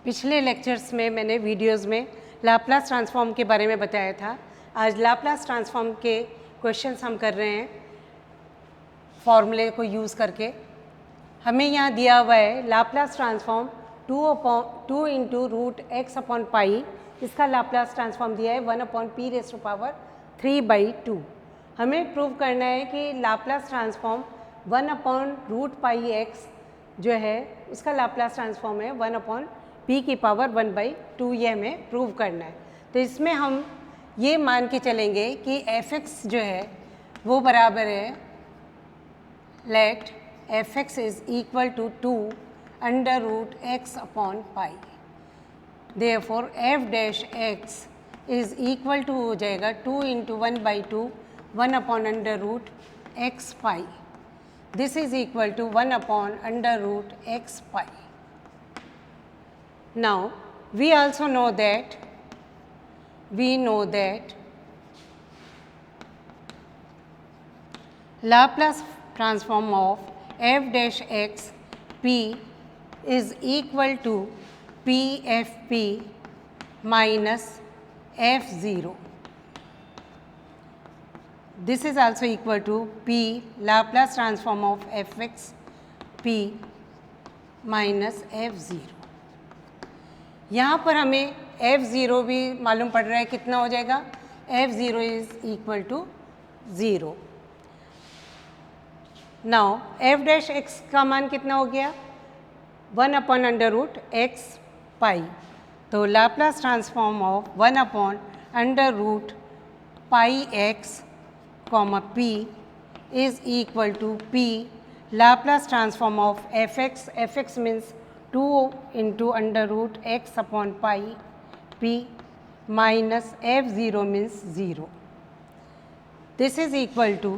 पिछले लेक्चर्स में मैंने वीडियोस में लाप्लास ट्रांसफॉर्म के बारे में बताया था। आज लाप्लास ट्रांसफॉर्म के क्वेश्चन्स हम कर रहे हैं फॉर्मूले को यूज़ करके। हमें यहाँ दिया हुआ है Laplace transform 2 into root x upon pi, इसका लाप्लास ट्रांसफॉर्म दिया है 1/p⁻³ हमें प्रूव करना है कि लाप्लास ट्रांसफॉर्म 1/√πx जो है उसका लाप्लास ट्रांसफॉर्म है 1/p⁻1/2, ये हमें प्रूव करना है। तो इसमें हम ये मान के चलेंगे कि fx जो है वो बराबर है, let fx is equal to 2√x upon pi. Therefore f dash x is equal to हो जाएगा 2 into 1/2 1/√x pi. This is equal to 1/√x pi. Now we also know that Laplace transform of f dash x p is equal to pfp minus f0. This is also equal to p Laplace transform of fx p minus f0. यहाँ पर हमें f0 भी मालूम पड़ रहा है, कितना हो जाएगा, f0 is equal to 0। Now f dash x का मान कितना हो गया, 1/√x पाई। तो Laplace transform of 1/√πx p is equal to p Laplace transform of fx means 2 into √x upon pi p minus f0 means 0. This is equal to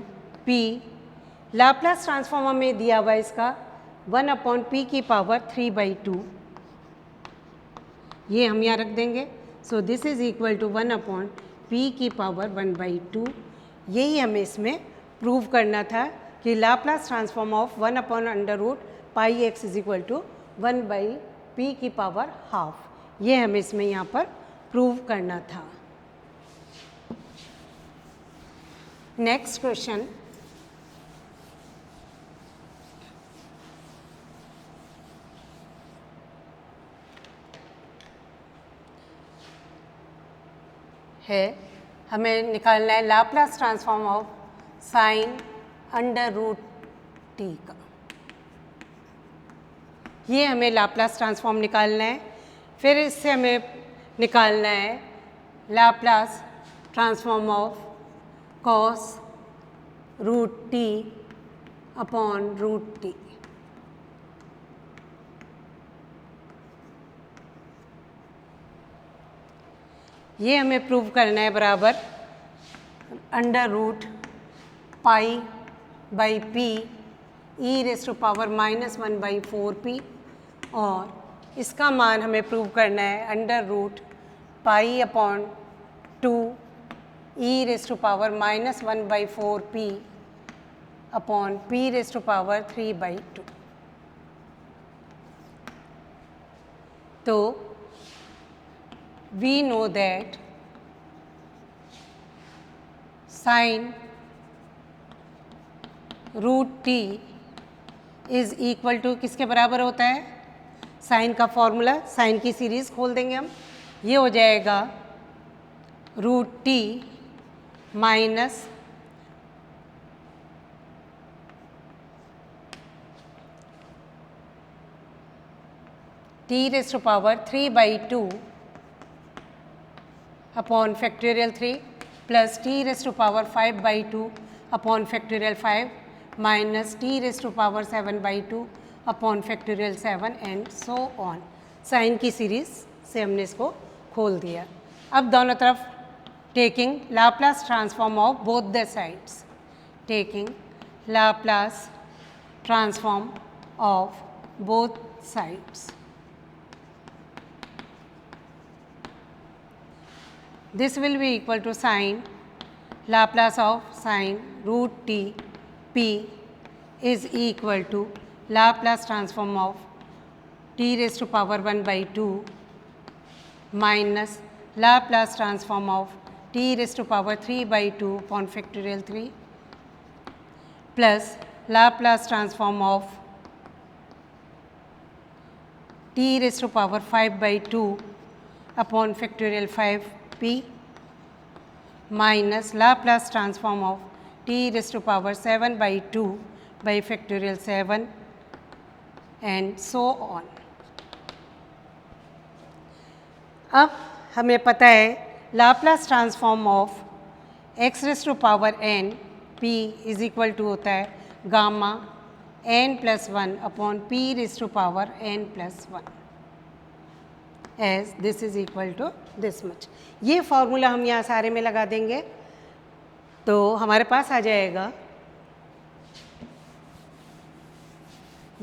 p Laplace transform हमें दिया हुआ इसका 1/p⁻3/2, ये हम यहाँ रख देंगे। So this is equal to 1/p⁻1/2। यही हमें इसमें प्रूव करना था कि Laplace transform of 1/√πx is equal to 1/p⁻½ ये हमें इसमें यहाँ पर प्रूव करना था। नेक्स्ट क्वेश्चन है, हमें निकालना है Laplace transform of sign √t का। ये हमें लाप्लास ट्रांसफॉर्म निकालना है। फिर इससे हमें निकालना है Laplace transform of cos √t upon √t। ये हमें प्रूव करना है बराबर √π/p e⁻⁻⁻⁴p, और इसका मान हमें प्रूव करना है √π/2 e⁻⁻⁻⁴p अपॉन p⁻3/2। तो we know that sin √t is equal to किसके बराबर होता है, साइन का फॉर्मूला, साइन की सीरीज खोल देंगे हम, ये हो जाएगा √t minus t⁻3/2 upon factorial 3 plus t⁻5/2 upon factorial 5 minus t⁻7/2 upon factorial 7 and so on. Sine की सीरीज से हमने इसको खोल दिया। अब दोनों तरफ taking Laplace transform of both the sides, taking Laplace transform of both sides. This will be equal to sin Laplace of sin √t p is equal to Laplace transform of t raised to power 1 by 2 minus Laplace transform of t raised to power 3 by 2 upon factorial 3 plus Laplace transform of t raised to power 5 by 2 upon factorial 5p minus Laplace transform of t raised to power 7 by 2 by factorial 7 and so on. अब हमें पता है Laplace transform of x raise to power n p is equal to होता है gamma n plus 1 upon p raise to power n plus 1 as this is equal to this much. ये formula हम यहाँ सारे में लगा देंगे तो हमारे पास आ जाएगा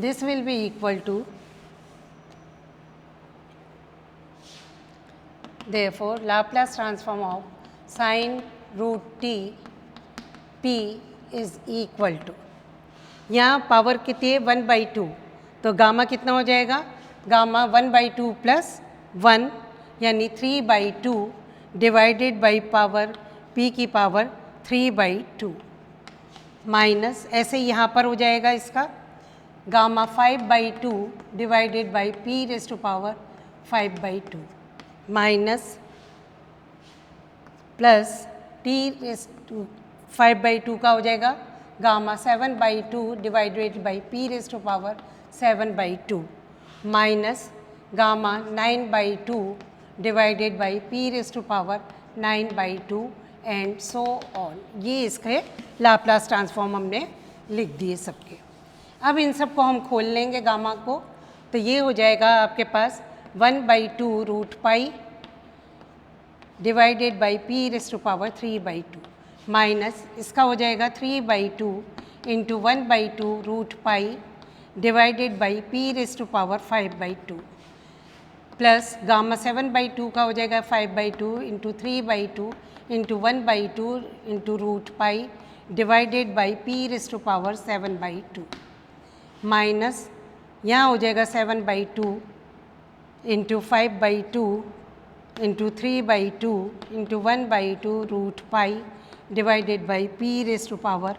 this will be equal to therefore Laplace transform of sin root t p is equal to यहाँ पावर कितनी है 1 by 2 तो गामा कितना हो जाएगा गामा 1 by 2 प्लस 1 यानी 3 by 2 divided by power p की पावर 3 by 2 माइनस ऐसे यहाँ पर हो जाएगा इसका gamma 5 by 2 divided by p raise to power 5 by 2 minus plus t raise to 5 by 2 का हो जाएगा gamma 7 by 2 divided by P raise to power 7 by 2 minus gamma 9 by 2 divided by P raise to power 9 by 2 and so on. ये इसके Laplace transform हमने लिख दिए सबके. अब इन सब को हम खोल लेंगे गामा को तो ये हो जाएगा आपके पास 1 by 2 root pi divided by P raise to power 3 by 2 minus इसका हो जाएगा 3 by 2 into 1 by 2 root pi divided by P raise to power 5 by 2 plus gamma 7 by 2 का हो जाएगा 5 by 2 into 3 by 2 into 1 by 2 into root pi divided by P raise to power 7 by 2 minus यहाँ हो जाएगा 7 by 2 into 5 by 2 into 3 by 2 into 1 by 2 root pi divided by P raise to power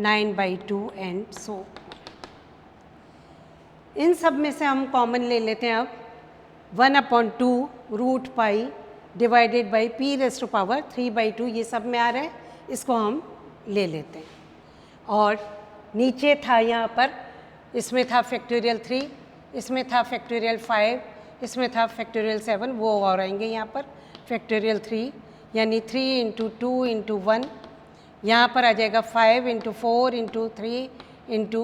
9 by 2 and so. इन सब में से हम common ले लेते हैं अब 1/2 root pi divided by P raise to power 3 by 2 ये सब में आ रहा है इसको हम ले लेते हैं. और नीचे था यहाँ पर इसमें था फैक्टोरियल 3 इसमें था फैक्टोरियल 5 इसमें था फैक्टोरियल 7 वो और आएंगे यहाँ पर फैक्टोरियल 3 यानी 3 इंटू 2 इंटू 1 यहाँ पर आ जाएगा 5 इंटू 4 इंटू 3 इंटू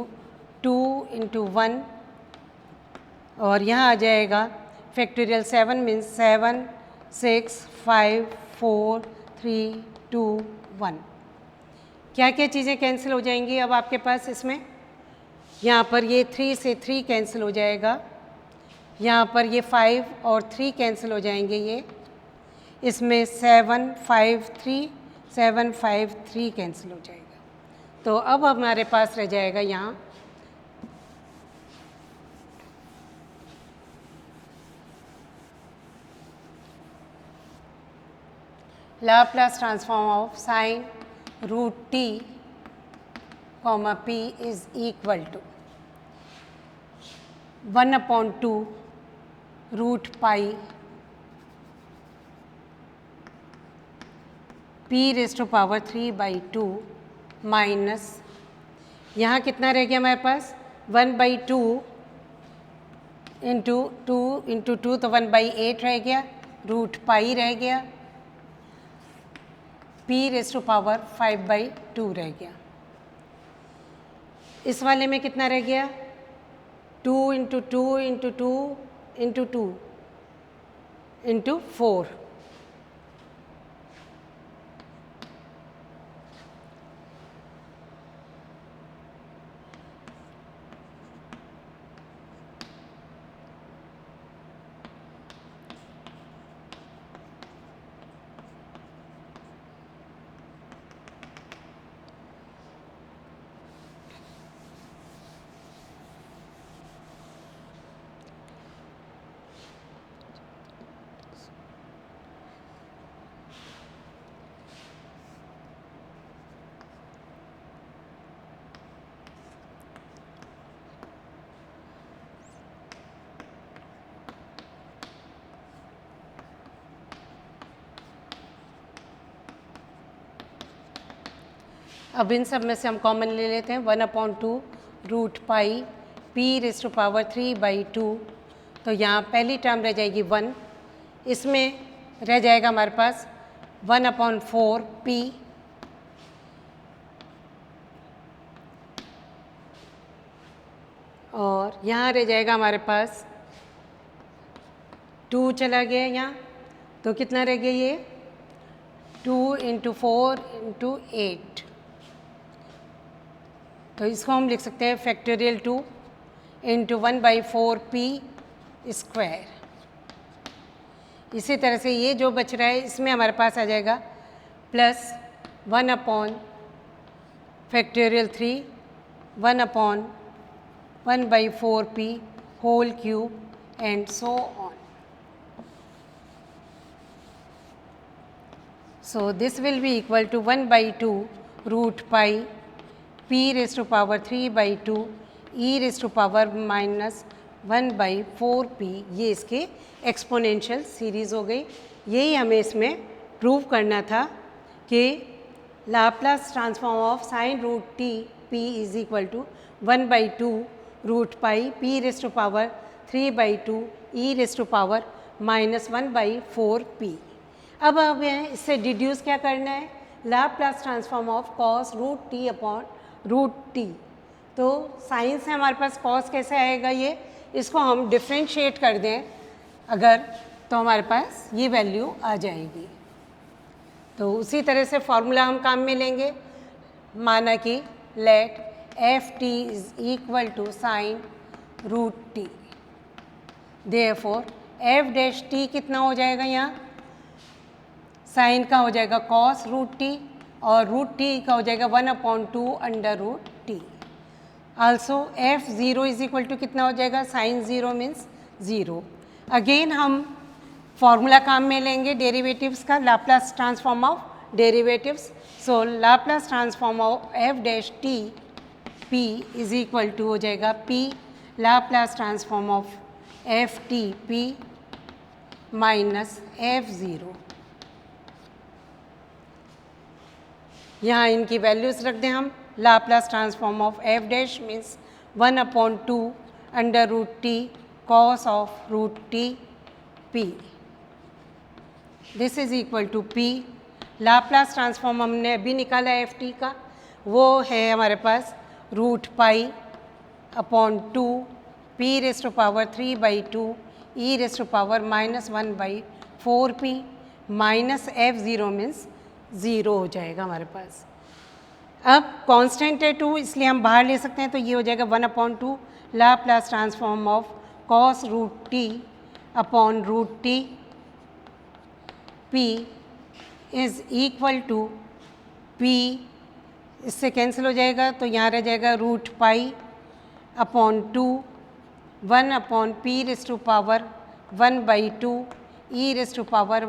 2 इंटू 1 और यहाँ आ जाएगा फैक्टोरियल 7 मीन्स 7 6 5 4 3 2 1. क्या क्या चीज़ें कैंसिल हो जाएंगी अब आपके पास इसमें यहाँ पर ये 3 से 3 कैंसिल हो जाएगा यहाँ पर ये 5 और 3 कैंसिल हो जाएंगे ये इसमें 7 5 3 7 5 3 कैंसिल हो जाएगा. तो अब हमारे पास रह जाएगा यहाँ Laplace transform of sine root t comma p is equal to 1/2 root pi p raise to power 3 by 2 minus यहाँ कितना रह गया हमारे पास 1 by 2 इंटू 2 तो 1 by 8 रह गया रूट पाई रह गया p raise to power 5 by 2 रह गया. इस वाले में कितना रह गया 2 इंटू 2 इंटू 2 इंटू 2 इंटू 4 अब इन सब में से हम कॉमन ले लेते हैं 1/2 root pi p raise to power 3/2। तो यहाँ पहली टर्म रह जाएगी 1, इसमें रह जाएगा हमारे पास 1/4 पी और यहाँ रह जाएगा हमारे पास 2 चला गया यहाँ, तो कितना रह गया ये 2 × 4 × 8। तो इसको हम लिख सकते हैं फैक्टोरियल 2 × 1/4 पी स्क्वायर। इसी तरह से ये जो बच रहा है इसमें हमारे पास आ जाएगा प्लस 1/फैक्टोरियल 3 1/1/4 P whole cube and so on. So this will be equal to 1/2 root pi p raise to power 3/2 e raise to power -1/4 p। ये इसके एक्सपोनेंशियल सीरीज़ हो गई। यही हमें इसमें प्रूव करना था कि Laplace transform of sine root t p is equal to 1/2 root pi p raise to power 3/2 e raise to power -1/4 p। अब हमें इससे डिड्यूस क्या करना है, Laplace transform of cos root t upon root t. तो sine से हमारे पास cos कैसे आएगा, ये इसको हम डिफ्रेंशिएट कर दें अगर, तो हमारे पास ये वैल्यू आ जाएगी। तो उसी तरह से फॉर्मूला हम काम में लेंगे, माना कि let f t is equal to sine root t, therefore f dash t कितना हो जाएगा, यहाँ साइन का हो जाएगा कॉस रूट टी और रूट टी का हो जाएगा 1/2 under root t. Also f zero is equal to कितना हो जाएगा, sine zero means zero. Again हम फॉर्मूला काम में लेंगे डेरिवेटिव्स का, Laplace transform of derivatives. So Laplace transform of F dash T P is equal to हो जाएगा P Laplace transform of F T P minus F zero. यहाँ इनकी values रख दें हम, Laplace transform of F dash means 1/2 under root T cos of root T P, this is equal to P. Laplace transform हमने अभी निकाला F T का, वो है हमारे पास root pi upon 2 P raise to power 3/2 E raise to power -1/4 P minus F zero means zero हो जाएगा हमारे पास। अब कांस्टेंट है 2, इसलिए हम बाहर ले सकते हैं, तो ये हो जाएगा 1/2 Laplace transform of cos root t upon root T p is equal to p, इससे कैंसिल हो जाएगा तो यहाँ रह जाएगा root pi upon 2 1/p raise to power 1/2 e raise to power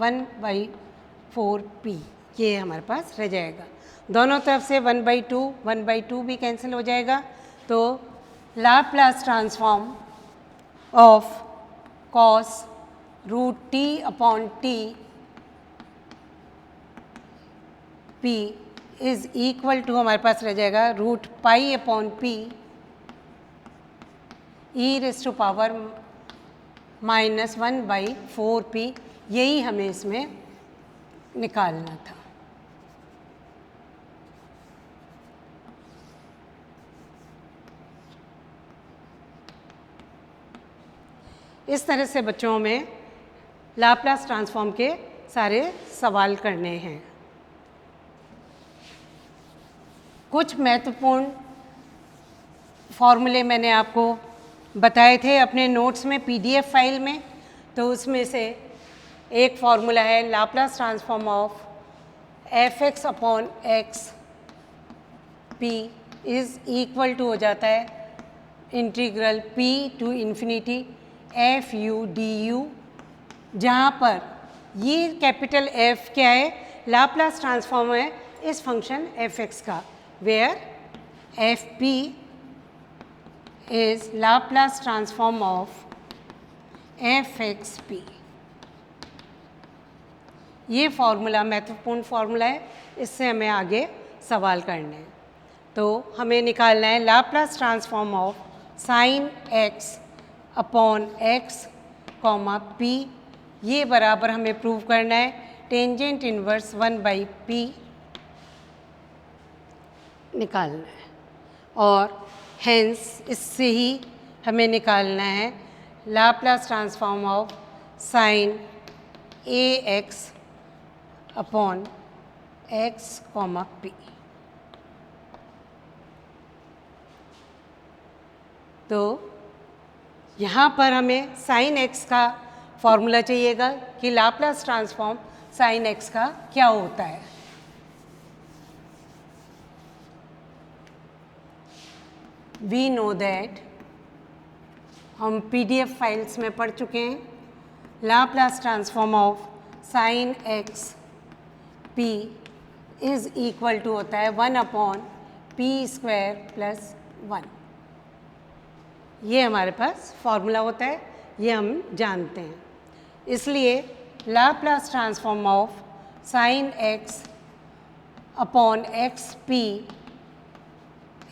1/4 p, ये हमारे पास रह जाएगा। दोनों तरफ से 1/2 भी कैंसिल हो जाएगा, तो Laplace transform of cos root t upon t p is equal to हमारे पास रह जाएगा root pi upon p e raise to power -1/4 p. यही हमें इसमें निकालना था। इस तरह से बच्चों में लाप्लास ट्रांसफॉर्म के सारे सवाल करने हैं। कुछ महत्वपूर्ण फॉर्मूले मैंने आपको बताए थे अपने नोट्स में, पीडीएफ फाइल में। तो उसमें से एक फॉर्मूला है Laplace transform of f x upon x P is equal to हो जाता है integral p to infinity f u d u, जहाँ पर ये कैपिटल एफ क्या है, लाप्लास ट्रांसफॉर्म है इस फंक्शन एफ एक्स का, where f p is Laplace transform of fxp। ये फॉर्मूला महत्वपूर्ण फॉर्मूला है, इससे हमें आगे सवाल करने हैं। तो हमें निकालना है Laplace transform of sine x upon x comma P. ये बराबर हमें प्रूव करना है टेंजेंट इनवर्स 1/p निकालना है, और हेंस इससे ही हमें निकालना है Laplace transform of sine a x upon x comma P. तो यहाँ पर हमें साइन एक्स का फॉर्मूला चाहिएगा कि लाप्लास ट्रांसफॉर्म साइन एक्स का क्या होता है। वी नो दैट, हम पीडीएफ फाइल्स में पढ़ चुके हैं, Laplace transform of sine x p is equal to होता है 1/p² + 1। ये हमारे पास फॉर्मूला होता है, ये हम जानते हैं। इसलिए Laplace transform of sine x upon x p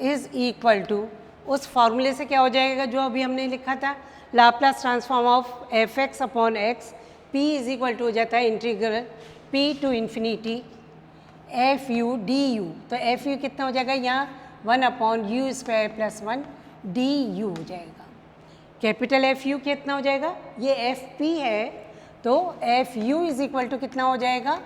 is equal to, उस फॉर्मूले से क्या हो जाएगा जो अभी हमने लिखा था, Laplace transform of f x upon x p is equal to हो जाता है integral p to infinity f u d u. तो एफ यू कितना हो जाएगा यहाँ 1/u² + 1 डी यू हो जाएगा। कैपिटल एफ यू कितना हो जाएगा, ये एफ पी है, तो f u is equal to कितना हो जाएगा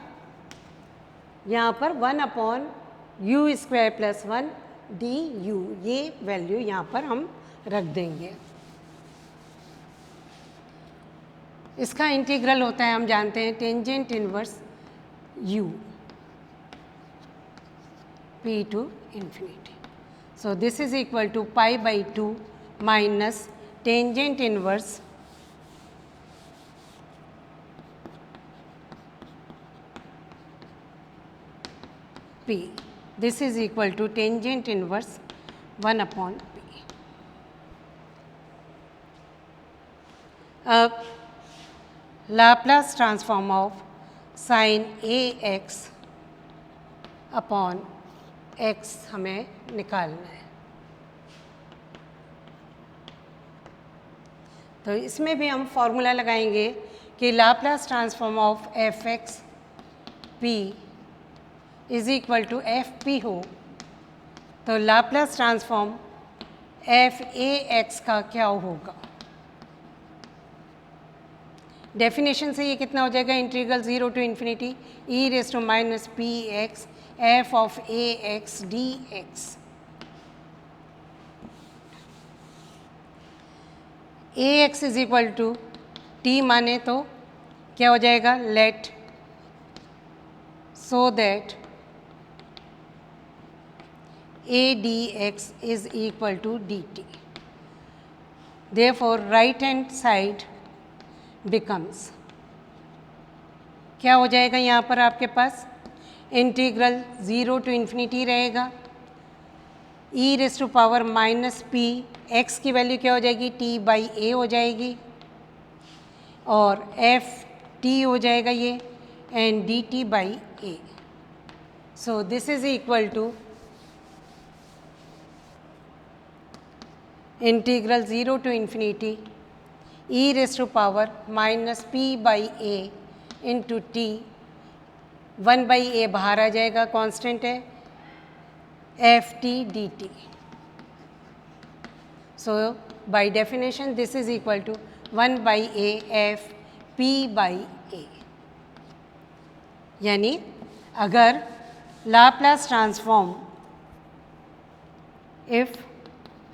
यहाँ पर 1/u² + 1 डी यू। ये वैल्यू यहाँ पर हम रख देंगे। इसका इंटीग्रल होता है, हम जानते हैं, tangent inverse u p to infinity. So this is equal to π/2 minus tangent inverse p. This is equal to tangent inverse 1/p. अब Laplace transform of sine a x upon x हमें निकालना है। तो इसमें भी हम फॉर्मूला लगाएंगे कि Laplace transform of f x p is equal to f p हो, तो Laplace transform f a x का क्या होगा। डेफिनेशन से ये कितना हो जाएगा, integral 0 to infinity e⁻ p x f of a x dx। A x is equal to t माने तो क्या हो जाएगा, let so that a d x is equal to d t. Therefore right hand side becomes, क्या हो जाएगा यहाँ पर आपके पास, इंटीग्रल 0 to इन्फिनिटी रहेगा, e⁻p x की वैल्यू क्या हो जाएगी, t/a हो जाएगी, और f t हो जाएगा ये, and dt/a। So this is equal to integral 0 to infinity e⁻p/a into t, 1/a बाहर आ जाएगा, कांस्टेंट है, f t d t. So by definition this is equal to 1/a f p/a। यानी अगर Laplace transform, if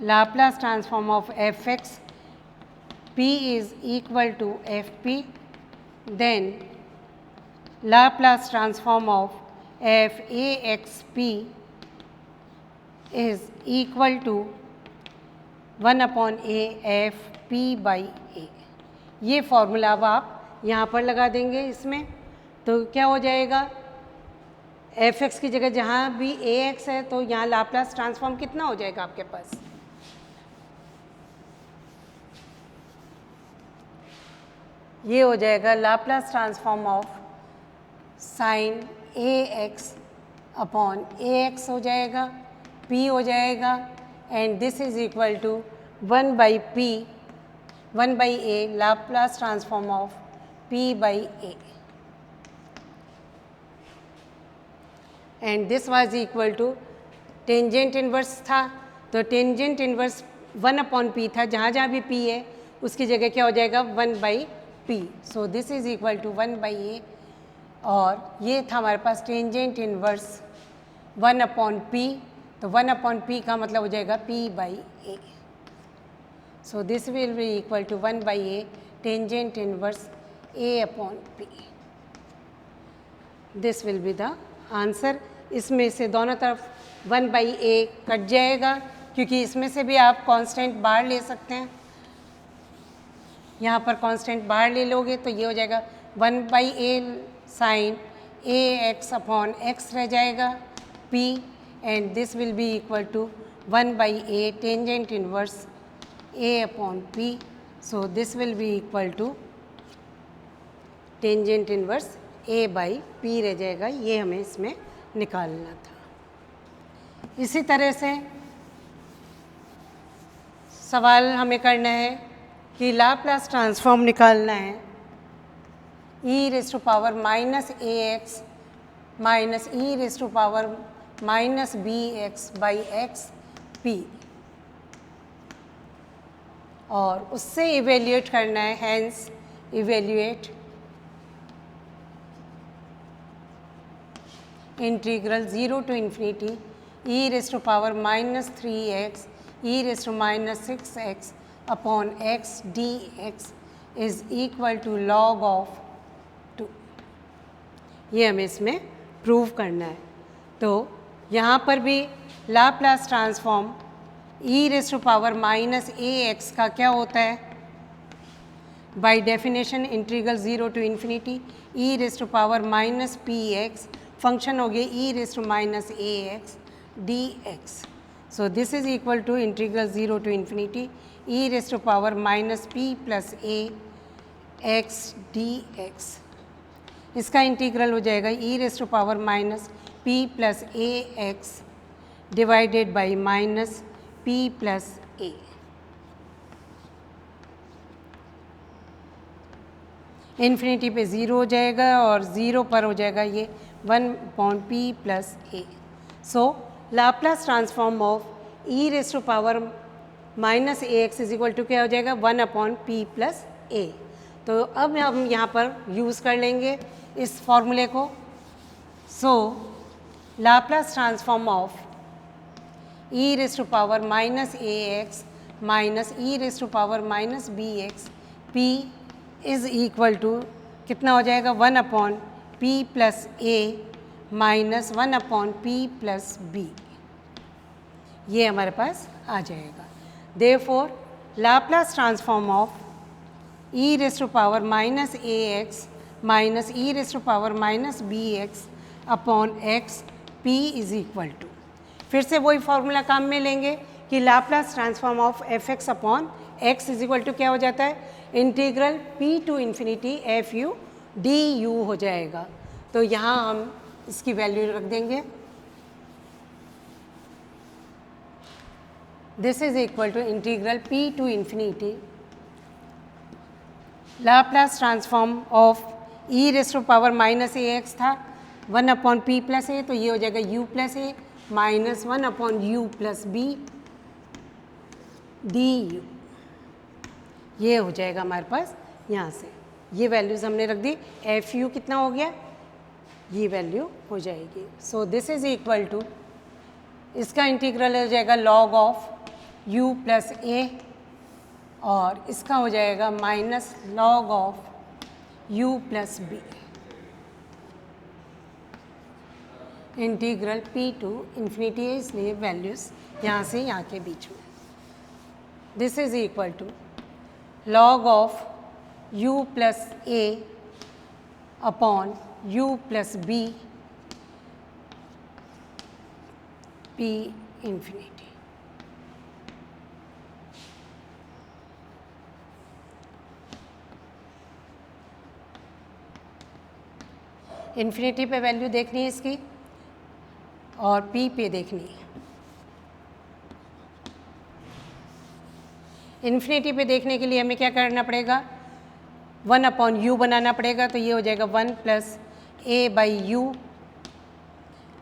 Laplace transform of f x p is equal to f p, then Laplace transform of f a x p is equal to 1/a f p/a। ये formula अब आप यहाँ पर लगा देंगे इसमें, तो क्या हो जाएगा, एफ एक्स की जगह जहाँ भी ए एक्स है तो यहाँ लाप्लास ट्रांसफॉर्म कितना हो जाएगा आपके पास, ये हो जाएगा Laplace transform of sine a x upon a x हो जाएगा, पी हो जाएगा, and this is equal to 1 by p 1 by a Laplace transform of p by a, and this was equal to tangent inverse था, तो tangent inverse 1 upon P था, जहाँ जहाँ भी पी है उसकी जगह क्या हो जाएगा 1 by P, so this is equal to 1 by A, और ये था हमारे पास टेंजेंट इन्वर्स 1 अपॉन पी, तो 1 अपॉन पी का मतलब हो जाएगा P by A, so this will be equal to 1 by A tangent inverse A upon P, this will be the answer. इसमें से दोनों तरफ 1 बाई ए कट जाएगा, क्योंकि इसमें से भी आप कांस्टेंट बाहर ले सकते हैं, यहाँ पर कांस्टेंट बाहर ले लोगे तो ये हो जाएगा 1 by a sine a x upon x रह जाएगा p, and this will be equal to 1 by A tangent inverse A upon p, so this will be equal to tangent inverse a by p रह जाएगा, ये हमें इसमें निकालना था। इसी तरह से सवाल हमें करना है कि लाप्लास ट्रांसफॉर्म निकालना है e raise to power minus A x minus E raise to power minus B x by x p, और उससे इवेल्यूएट करना है, hence evaluate integral 0 to infinity e raise to power minus 3x e raise to minus 6x upon x d x is equal to log of 2, ये हमें इसमें prove करना है। तो यहाँ पर भी Laplace transform e raise to power minus A x का क्या होता है, by definition integral 0 to infinity e raise to power minus p x, function हो गया e raise to minus A x d x, so this is equal to integral 0 to infinity e raise to power minus p plus a x d x, इसका integral हो जाएगा e raise to power minus p plus a x divided by minus p plus A, infinity पे 0 हो जाएगा और 0 पर हो जाएगा ये 1 upon P plus a, so Laplace transform of E raise to power minus A x is equal to क्या हो जाएगा 1 अपॉन पी प्लस ए। तो अब हम यहाँ पर यूज़ कर लेंगे इस फॉर्मूले को, so Laplace transform of E raise to power minus A x minus E raise to power minus B X P is equal to कितना हो जाएगा 1 अपॉन पी प्लस ए minus 1 upon P plus B, ये हमारे पास आ जाएगा। Therefore Laplace transform of E raise to power minus A x minus E raise to power minus B X upon x P is equal to, फिर से वही formula काम में लेंगे कि Laplace transform of f x upon x is equal to क्या हो जाता है integral p to infinity f u d u हो जाएगा। तो यहाँ हम इसकी वैल्यू रख देंगे, this is equal to integral p to infinity Laplace transform of E raise to power minus A x था 1 अपॉन पी प्लस ए, तो ये हो जाएगा यू प्लस ए minus 1 upon u plus b d u, ये हो जाएगा हमारे पास। यहाँ से ये वैल्यूज़ हमने रख दी, एफ यू कितना हो गया, ये वैल्यू हो जाएगी। So this is equal to, इसका इंटीग्रल हो जाएगा log of u plus a, और इसका हो जाएगा minus log of u plus b integral p to infinity है, इसलिए वैल्यूज़ यहाँ से यहाँ के बीच में। This is equal to log of u plus a upon u plus b p infinity। Infinity पे वैल्यू देखनी है इसकी, और p पे देखनी है। इन्फिनिटी पे देखने के लिए हमें क्या करना पड़ेगा, 1/u बनाना पड़ेगा, तो ये हो जाएगा 1 + a/u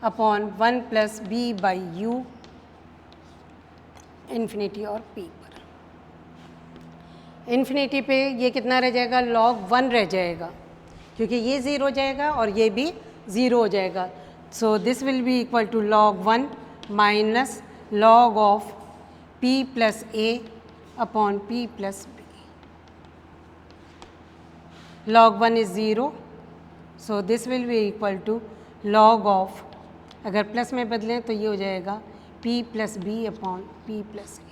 अपॉन 1 + b/u इन्फिनिटी और p पर। इन्फिनिटी पे ये कितना रह जाएगा, log 1 रह जाएगा, क्योंकि ये 0 हो जाएगा और ये भी 0 हो जाएगा। So this will be equal to log 1 minus log of p + a upon p + b। log 1 is 0, so this will be equal to log of, अगर प्लस में बदलें तो ये हो जाएगा p + b upon p + a।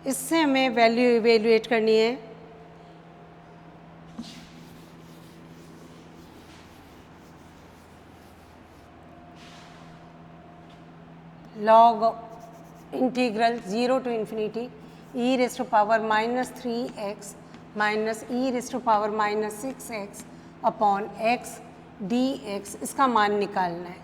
इससे हमें value evaluate करनी है। log integral 0 to infinity e raised to power -3x minus e raised to power -6x upon x dx, इसका मान निकालना है।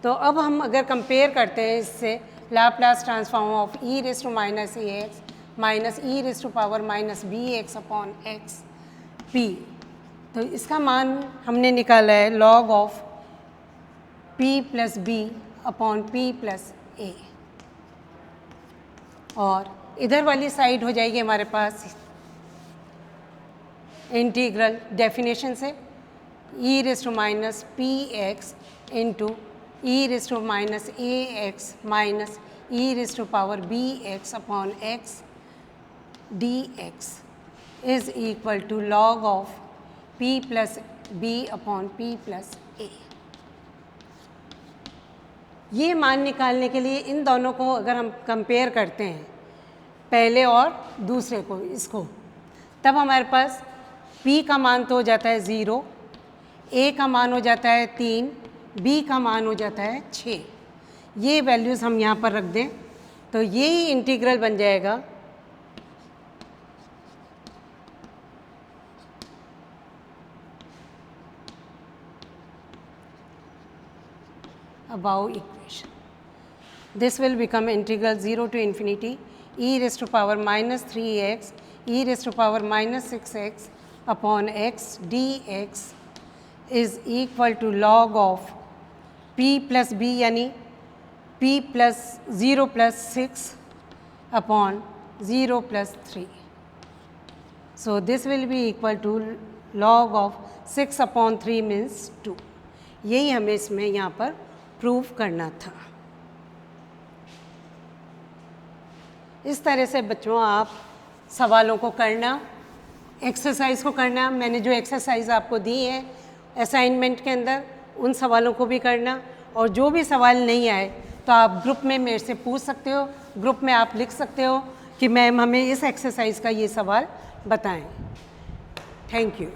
तो अब हम अगर कंपेयर करते हैं इससे, Laplace transform of e raised to -ax minus e raised to power -bx upon x p, तो इसका मान हमने निकाला है log of p + b upon p + a, और इधर वाली साइड हो जाएगी हमारे पास इंटीग्रल डेफिनेशन से e raised to -px into e raised to -ax minus e raised to power bx upon x dx is equal to log of p + b upon p + a। ये मान निकालने के लिए इन दोनों को अगर हम कंपेयर करते हैं, पहले और दूसरे को, इसको, तब हमारे पास p का मान तो हो जाता है 0, a का मान हो जाता है 3, b का मान हो जाता है 6। ये वैल्यूज़ हम यहाँ पर रख दें तो यही इंटीग्रल बन जाएगा above equation. This will become integral 0 to infinity e raised to power -3x e raised to power -6x upon x dx is equal to log of p + b यानी p + 0 + 6 upon 0 + 3. So this will be equal to log of 6 upon 3 means 2. यही हमें इसमें यहाँ पर prove करना था। इस तरह से बच्चों आप सवालों को करना, एक्सरसाइज को करना, मैंने जो एक्सरसाइज आपको दी है असाइनमेंट के अंदर, उन सवालों को भी करना, और जो भी सवाल नहीं आए तो आप ग्रुप में मेरे से पूछ सकते हो, ग्रुप में आप लिख सकते हो कि मैम हमें इस एक्सरसाइज का ये सवाल बताएं। Thank you.